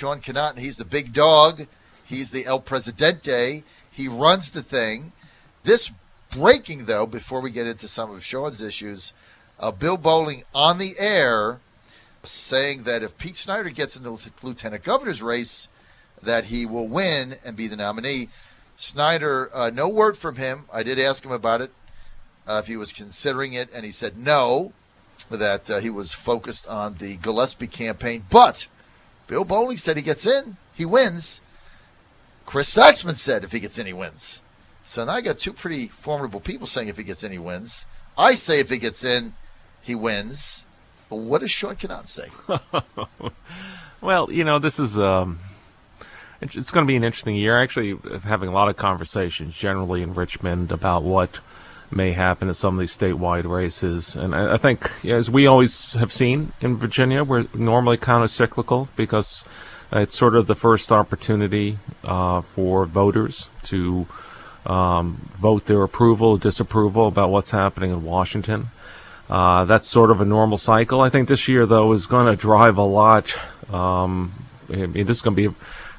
Sean Connaughton, he's the big dog. He's the El Presidente. He runs the thing. This breaking, though, before we get into some of Sean's issues, Bill Bowling on the air saying that if Pete Snyder gets in the lieutenant governor's race, that he will win and be the nominee. Snyder, no word from him. I did ask him about it, if he was considering it, and he said no, that he was focused on the Gillespie campaign. But Bill Bowling said he gets in, he wins. Chris Saxman said if he gets in, he wins. So now I got two pretty formidable people saying if he gets in, he wins. I say if he gets in, he wins. But what does Sean Connaughton say? Well, this is it's going to be an interesting year. Actually, having a lot of conversations generally in Richmond about what may happen in some of these statewide races. And I think, as we always have seen in Virginia, we're normally counter-cyclical because it's sort of the first opportunity for voters to vote their approval or disapproval about what's happening in Washington. That's sort of a normal cycle. I think this year, though, is going to drive a lot. This is going to be,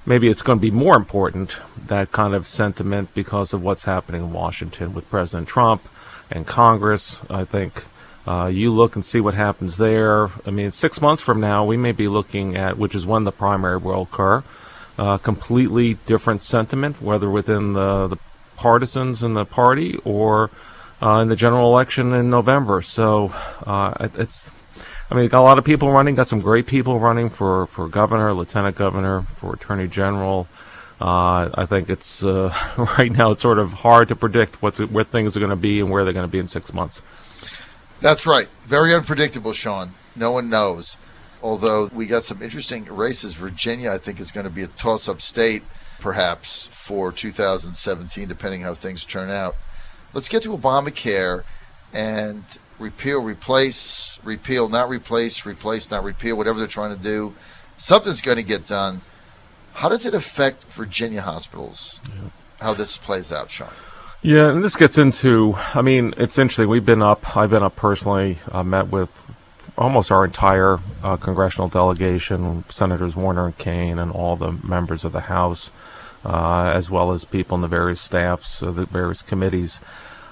maybe it's going to be more important, that kind of sentiment, because of what's happening in Washington with President Trump and Congress. I think you look and see what happens there. 6 months from now, we may be looking at, which is when the primary will occur, completely different sentiment, whether within the partisans in the party or in the general election in November. So got a lot of people running, got some great people running for governor, lieutenant governor, for attorney general. I think it's right now it's sort of hard to predict where things are going to be and where they're going to be in 6 months. That's right. Very unpredictable, Sean. No one knows. Although we got some interesting races. Virginia, I think, is going to be a toss-up state, perhaps, for 2017, depending how things turn out. Let's get to Obamacare and repeal, replace, repeal, not replace, replace, not repeal, whatever they're trying to do. Something's going to get done. How does it affect Virginia hospitals, how this plays out, Sean? Yeah, and this gets into, it's interesting. I've been up personally, met with almost our entire congressional delegation, Senators Warner and Kane, and all the members of the House, as well as people in the various staffs of the various committees.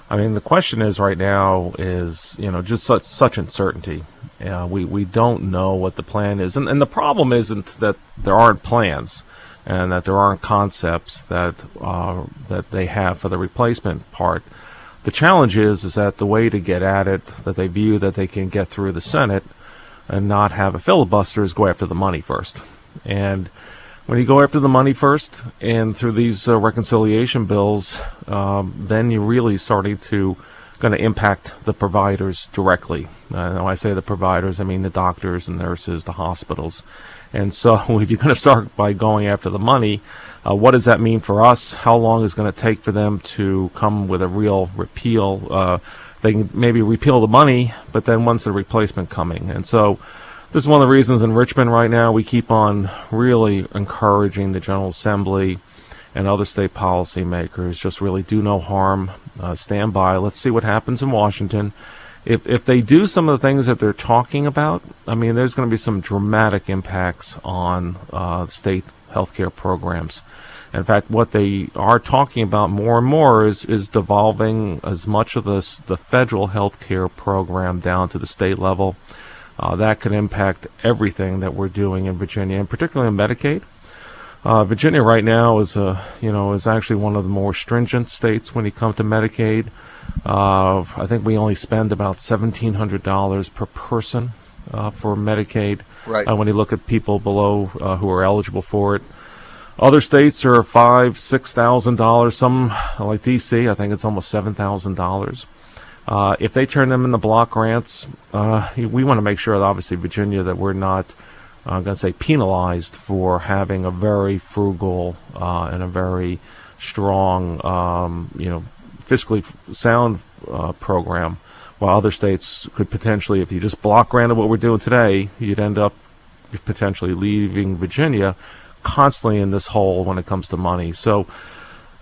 The question is right now is, just such uncertainty. We don't know what the plan is. And the problem isn't that there aren't plans and that there aren't concepts that they have for the replacement part. The challenge is that the way to get at it, that they view that they can get through the Senate and not have a filibuster, is go after the money first. And when you go after the money first and through these reconciliation bills, then you're really starting to going to impact the providers directly. When I say the providers, I mean the doctors and nurses, the hospitals. And so if you're going to start by going after the money, what does that mean for us? How long is it going to take for them to come with a real repeal? They can maybe repeal the money, but then when's the replacement coming? And so this is one of the reasons in Richmond right now we keep on really encouraging the General Assembly and other state policymakers, just really do no harm, stand by. Let's see what happens in Washington. If they do some of the things that they're talking about, there's going to be some dramatic impacts on state healthcare programs. In fact, what they are talking about more and more is devolving as much of the federal healthcare program down to the state level. That could impact everything that we're doing in Virginia, and particularly in Medicaid. Virginia right now is actually one of the more stringent states when you come to Medicaid. I think we only spend about $1,700 per person for Medicaid. Right. When you look at people below who are eligible for it. Other states are $5,000-$6,000. Some, like D.C., I think it's almost $7,000. If they turn them into block grants, we want to make sure that obviously Virginia that we're not, I'm going to say, penalized for having a very frugal and a very strong, fiscally sound program, while other states could potentially, if you just block granted what we're doing today, you'd end up potentially leaving Virginia constantly in this hole when it comes to money. So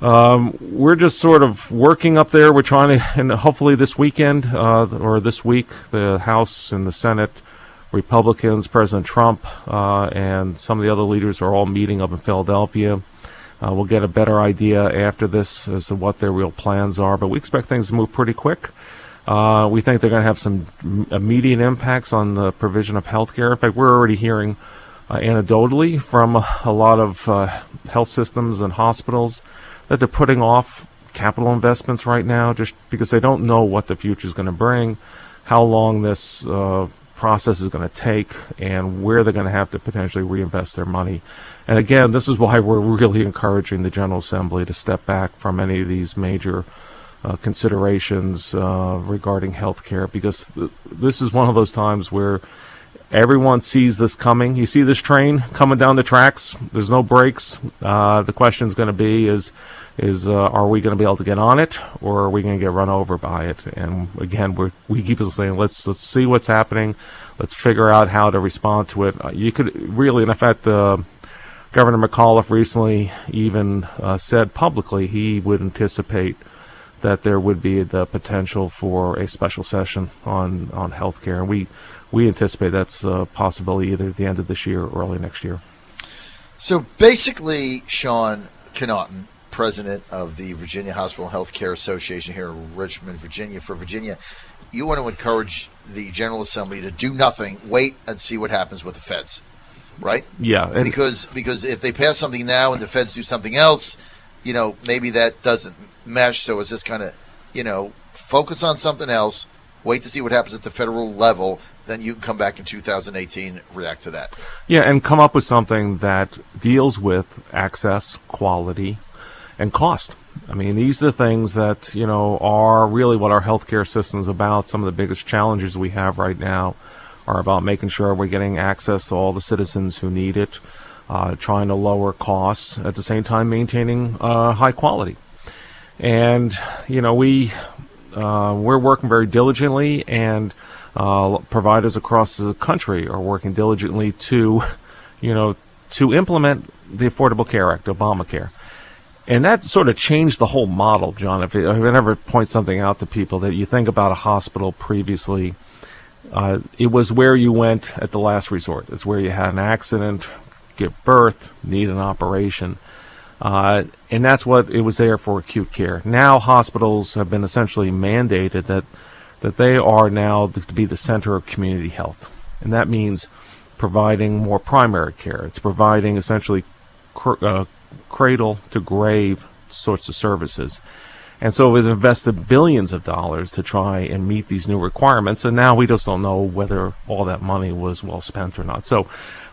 we're just sort of working up there. We're trying to, and hopefully this weekend or this week, the House and the Senate Republicans, President Trump, and some of the other leaders are all meeting up in Philadelphia. We'll get a better idea after this as to what their real plans are, but we expect things to move pretty quick. We think they're going to have some immediate impacts on the provision of health care. In fact, we're already hearing anecdotally from a lot of health systems and hospitals that they're putting off capital investments right now just because they don't know what the future is going to bring, how long this process is going to take, and where they're going to have to potentially reinvest their money. And again, this is why we're really encouraging the General Assembly to step back from any of these major considerations regarding health care, because this is one of those times where everyone sees this coming. You see this train coming down the tracks. There's no brakes. The question is going to be is are we going to be able to get on it, or are we going to get run over by it? And again, we keep saying, let's see what's happening. Let's figure out how to respond to it. You could really, and in fact, Governor McAuliffe recently even said publicly he would anticipate that there would be the potential for a special session on health care. And we anticipate that's a possibility either at the end of this year or early next year. So basically, Sean Connaughton, president of the Virginia Hospital Health Care Association here in Richmond, Virginia, for Virginia, you want to encourage the General Assembly to do nothing, wait and see what happens with the feds, right? Yeah. Because if they pass something now and the feds do something else, maybe that doesn't mesh. So it's just kind of, focus on something else, wait to see what happens at the federal level, then you can come back in 2018 and react to that. Yeah, and come up with something that deals with access, quality, and cost. I mean, these are the things that, are really what our healthcare system is about. Some of the biggest challenges we have right now are about making sure we're getting access to all the citizens who need it, trying to lower costs, at the same time maintaining high quality. And, we're working very diligently, and providers across the country are working diligently to implement the Affordable Care Act, Obamacare. And that sort of changed the whole model, John. If I ever point something out to people, that you think about a hospital previously, it was where you went at the last resort. It's where you had an accident, give birth, need an operation. And that's what it was there for, acute care. Now hospitals have been essentially mandated that they are now to be the center of community health. And that means providing more primary care. It's providing essentially cradle to grave sorts of services. And so we've invested billions of dollars to try and meet these new requirements, and now we just don't know whether all that money was well spent or not. So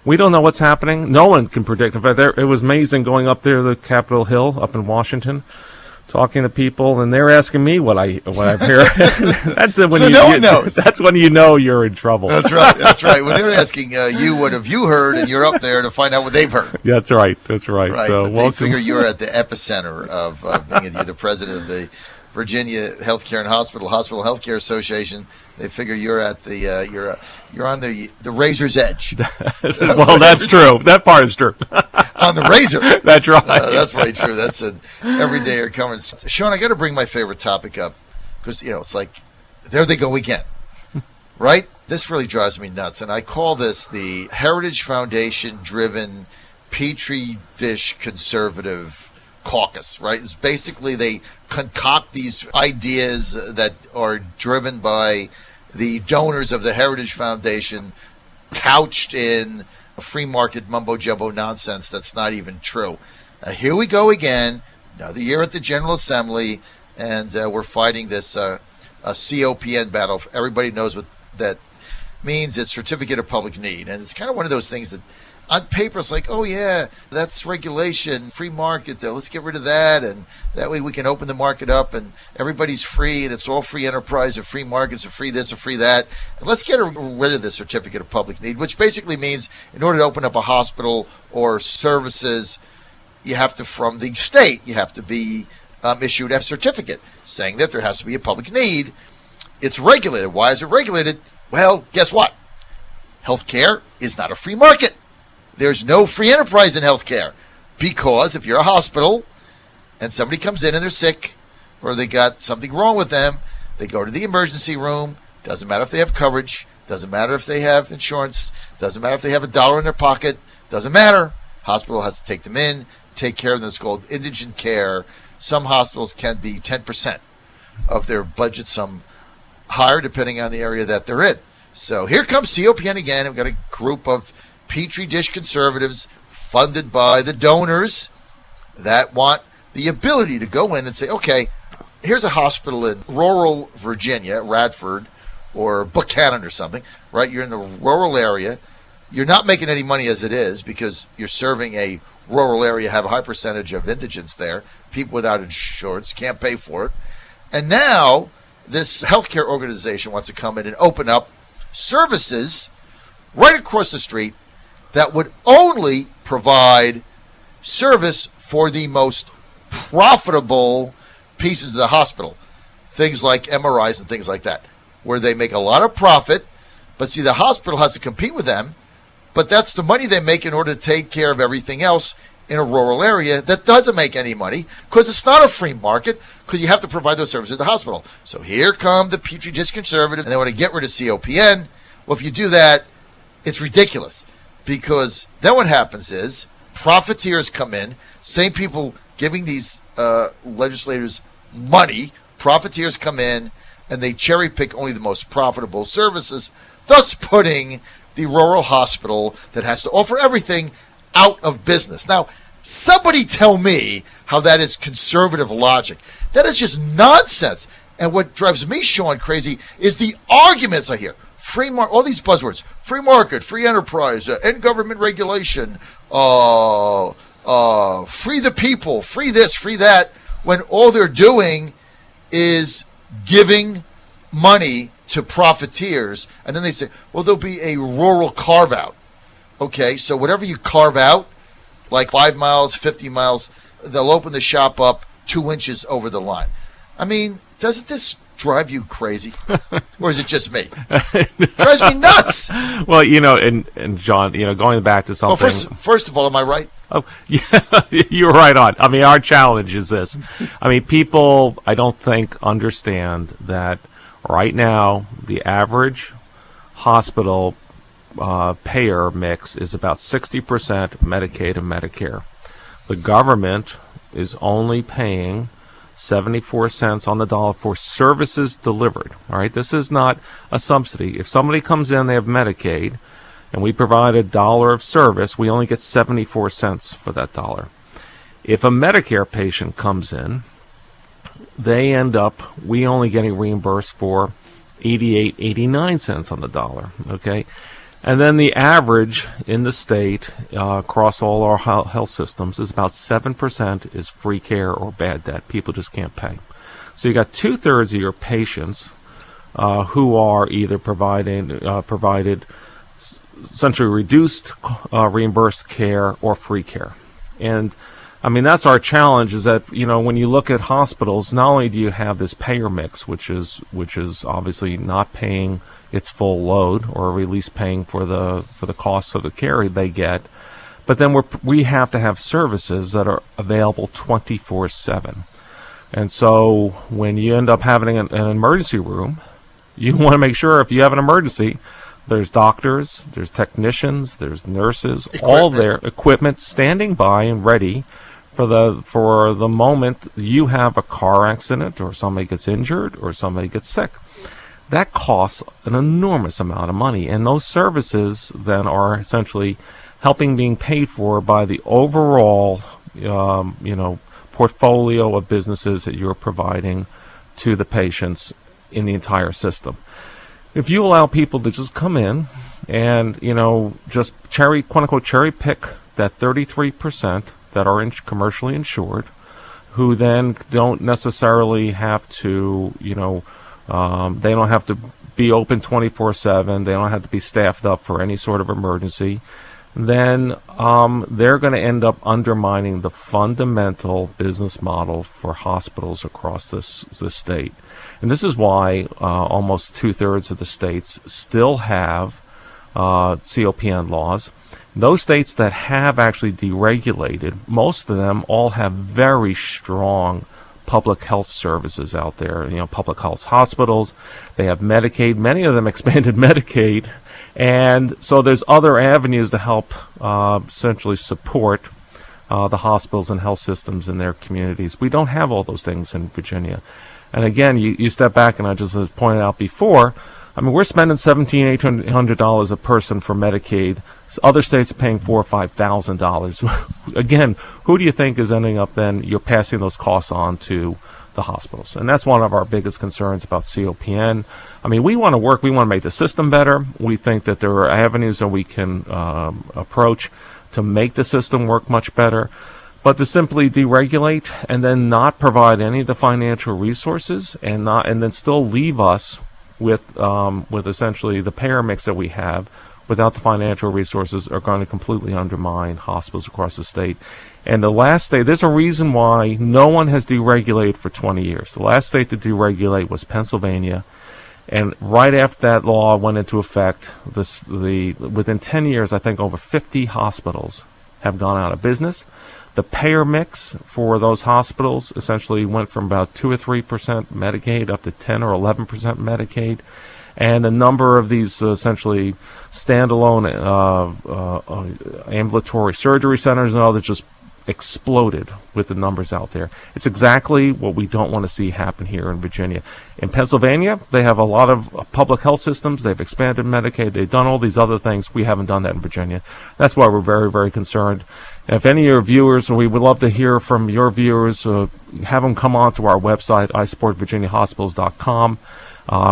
we don't know what's happening. No one can predict. In fact, it was amazing going up there to the Capitol Hill up in Washington, talking to people, and they're asking me what I've heard. That's when so no one knows. That's when you know you're in trouble. That's right. That's right. When they're asking you, what have you heard, and you're up there to find out what they've heard. That's right. That's right. Right. So they figure you're at the epicenter of being the president of the Virginia Healthcare and Hospital Healthcare Association. They figure you're at the you're on the razor's edge. Well, that's true. That part is true. On the razor. That's right. That's very true. That's an everyday occurrence. Sean, I got to bring my favorite topic up because it's like there they go again, right? This really drives me nuts, and I call this the Heritage Foundation-driven Petri dish conservative caucus, right? It's basically they concoct these ideas that are driven by the donors of the Heritage Foundation, couched in free market mumbo-jumbo nonsense that's not even true. Here we go again, another year at the General Assembly, and we're fighting this a COPN battle. Everybody knows what that means. It's Certificate of Public Need, and it's kind of one of those things that on paper, it's like, oh, yeah, that's regulation, free market. Let's get rid of that. And that way we can open the market up and everybody's free and it's all free enterprise and free markets and free this and free that. And let's get rid of the Certificate of Public Need, which basically means in order to open up a hospital or services, you have to, from the state, you have to be issued a certificate saying that there has to be a public need. It's regulated. Why is it regulated? Well, guess what? Healthcare is not a free market. There's no free enterprise in healthcare because if you're a hospital and somebody comes in and they're sick or they got something wrong with them, they go to the emergency room. Doesn't matter if they have coverage. Doesn't matter if they have insurance. Doesn't matter if they have $1 in their pocket. Doesn't matter. Hospital has to take them in, take care of them. It's called indigent care. Some hospitals can be 10% of their budget, some higher depending on the area that they're in. So here comes COPN again. We've got a group of Petri dish conservatives funded by the donors that want the ability to go in and say, okay, here's a hospital in rural Virginia, Radford, or Buchanan or something, right? You're in the rural area. You're not making any money as it is because you're serving a rural area, have a high percentage of indigents there. People without insurance can't pay for it. And now this healthcare organization wants to come in and open up services right across the street that would only provide service for the most profitable pieces of the hospital. Things like MRIs and things like that, where they make a lot of profit. But see, the hospital has to compete with them. But that's the money they make in order to take care of everything else in a rural area that doesn't make any money because it's not a free market because you have to provide those services to the hospital. So here come the Petri dish conservatives, and they want to get rid of COPN. Well, if you do that, it's ridiculous because then what happens is profiteers come in, same people giving these legislators money, profiteers come in, and they cherry pick only the most profitable services, thus putting the rural hospital that has to offer everything out of business. Now, somebody tell me how that is conservative logic. That is just nonsense. And what drives me, Sean, crazy is the arguments I hear. Free market, all these buzzwords, free market, free enterprise, end government regulation, free the people, free this, free that, when all they're doing is giving money to profiteers, and then they say, well, there'll be a rural carve-out. Okay, so whatever you carve out, like 5 miles, 50 miles, they'll open the shop up 2 inches over the line. I mean, doesn't this drive you crazy? Or is it just me? It drives me nuts. Well, and John, going back to something. Well, first of all, am I right? Oh, yeah, you're right on. I mean, our challenge is this. I mean, people, I don't think, understand that right now the average hospital payer mix is about 60% Medicaid and Medicare. The government is only paying 74 cents on the dollar for services delivered. All right, this is not a subsidy. If somebody comes in, they have Medicaid, and we provide $1 of service, we only get 74 cents for that dollar. If a Medicare patient comes in, they end up, we only getting reimbursed for 88, 89 cents on the dollar, okay? And then the average in the state across all our health systems is about 7% is free care or bad debt. People just can't pay. So you got 2/3 of your patients who are either provided essentially reduced reimbursed care or free care. And I mean, that's our challenge, is that, when you look at hospitals, not only do you have this payer mix, which is obviously not paying its full load, or at least paying for the cost of the care they get, but then we have to have services that are available 24/7. And so when you end up having an emergency room, you want to make sure if you have an emergency, there's doctors, there's technicians, there's nurses, all their equipment standing by and ready for the moment you have a car accident or somebody gets injured or somebody gets sick. That costs an enormous amount of money, and those services then are essentially being paid for by the overall, portfolio of businesses that you're providing to the patients in the entire system. If you allow people to just come in and, just quote unquote cherry pick that 33% that are commercially insured, who then don't necessarily have to, they don't have to be open 24/7. They don't have to be staffed up for any sort of emergency. Then they're going to end up undermining the fundamental business model for hospitals across this state. And this is why almost 2/3 of the states still have COPN laws. Those states that have actually deregulated, most of them all have very strong public health services out there, public health hospitals. They have Medicaid. Many of them expanded Medicaid. And so there's other avenues to help essentially support the hospitals and health systems in their communities. We don't have all those things in Virginia. And again, you step back, and I just pointed out before, I mean, we're spending $1,800 a person for Medicaid. Other states are paying $4,000 or $5,000. Again, who do you think is ending up then? You're passing those costs on to the hospitals. And that's one of our biggest concerns about COPN. I mean, we want to work. We want to make the system better. We think that there are avenues that we can approach to make the system work much better. But to simply deregulate and then not provide any of the financial resources and then still leave us with essentially the payer mix that we have without the financial resources are going to completely undermine hospitals across the state. And the last state, there's a reason why no one has deregulated for 20 years. The last state to deregulate was Pennsylvania. And right after that law went into effect, within 10 years, I think over 50 hospitals have gone out of business. The payer mix for those hospitals essentially went from about 2 or 3% Medicaid up to 10 or 11% Medicaid. And the number of these essentially standalone ambulatory surgery centers and all that just exploded with the numbers out there. It's exactly what we don't want to see happen here in Virginia. In Pennsylvania, they have a lot of public health systems. They've expanded Medicaid. They've done all these other things. We haven't done that in Virginia. That's why we're very, very concerned. And if any of your viewers, we would love to hear from your viewers, have them come on to our website, isupportvirginiahospitals.com.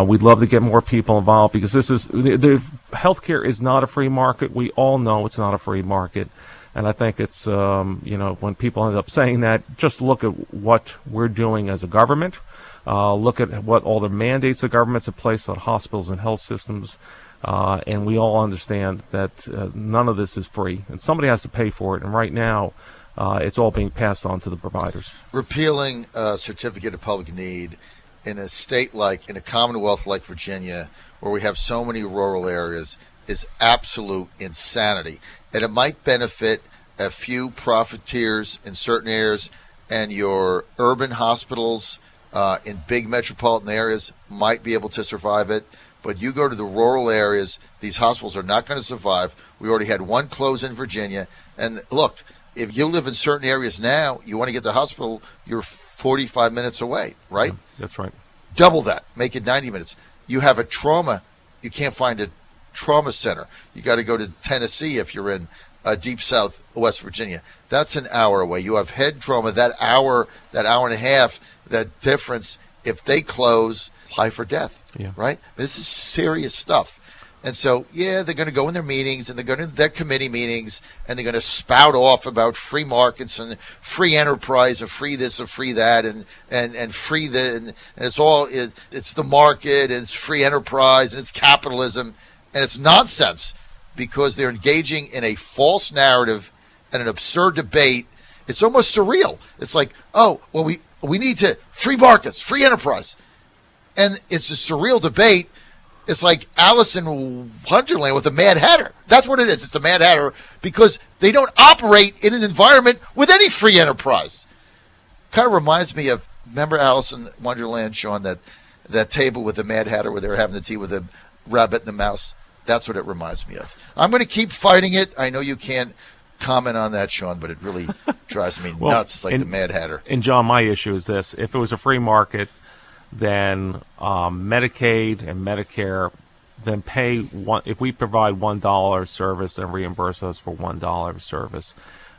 We'd love to get more people involved because the healthcare is not a free market. We all know it's not a free market. And I think it's, when people end up saying that, just look at what we're doing as a government. Look at what all the mandates the governments have placed on hospitals and health systems. And we all understand that none of this is free. And somebody has to pay for it. And right now, it's all being passed on to the providers. Repealing a certificate of public need in a state in a commonwealth like Virginia, where we have so many rural areas, is absolute insanity. And it might benefit a few profiteers in certain areas, and your urban hospitals in big metropolitan areas might be able to survive it. But you go to the rural areas, these hospitals are not going to survive. We already had one close in Virginia. And look, if you live in certain areas now, you want to get to the hospital, you're 45 minutes away, right? Yeah, that's right. Double that. Make it 90 minutes. You have a trauma. You can't find a trauma center. You got to go to Tennessee if you're in deep south West Virginia. That's an hour away. You have head trauma, that hour and a half, that difference, if they close, life or death, right? This is serious stuff. And so, they're going to go in their meetings, and they're going to their committee meetings, and they're going to spout off about free markets and free enterprise and free this and free that and free and it's all it's the market, and it's free enterprise, and it's capitalism, and it's nonsense because they're engaging in a false narrative and an absurd debate. It's almost surreal. It's like, we need to free markets, free enterprise, and it's a surreal debate. It's like Alice in Wonderland with the Mad Hatter. That's what it is. It's the Mad Hatter because they don't operate in an environment with any free enterprise. Kind of reminds me of, remember Alice in Wonderland, Sean, that table with the Mad Hatter where they were having the tea with the rabbit and the mouse? That's what it reminds me of. I'm going to keep fighting it. I know you can't comment on that, Sean, but it really drives me nuts. It's like the Mad Hatter. And John, my issue is this. If it was a free market, then Medicaid and Medicare then pay if we provide $1 service and reimburse us for $1 service.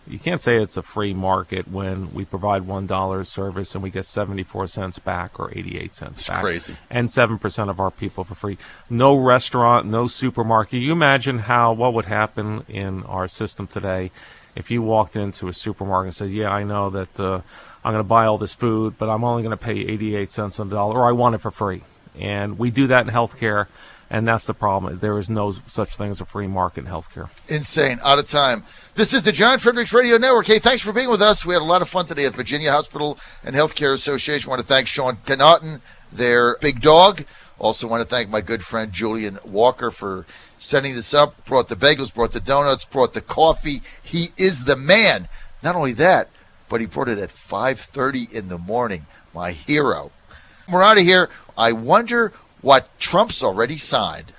You can't say it's a free market when we provide $1 service and we get 74 cents back or 88 cents back. It's crazy. And 7% of our people for free. No restaurant, no supermarket. You imagine what would happen in our system today if you walked into a supermarket and said, I know that I'm going to buy all this food, but I'm only going to pay 88 cents on the dollar, or I want it for free. And we do that in healthcare, and that's the problem. There is no such thing as a free market in healthcare. Insane. Out of time. This is the John Fredericks Radio Network. Hey, thanks for being with us. We had a lot of fun today at Virginia Hospital and Healthcare Association. I want to thank Sean Connaughton, their big dog. Also want to thank my good friend Julian Walker for setting this up. Brought the bagels, brought the donuts, brought the coffee. He is the man. Not only that, but he brought it at 5:30 in the morning. My hero. We're out of here. I wonder what Trump's already signed.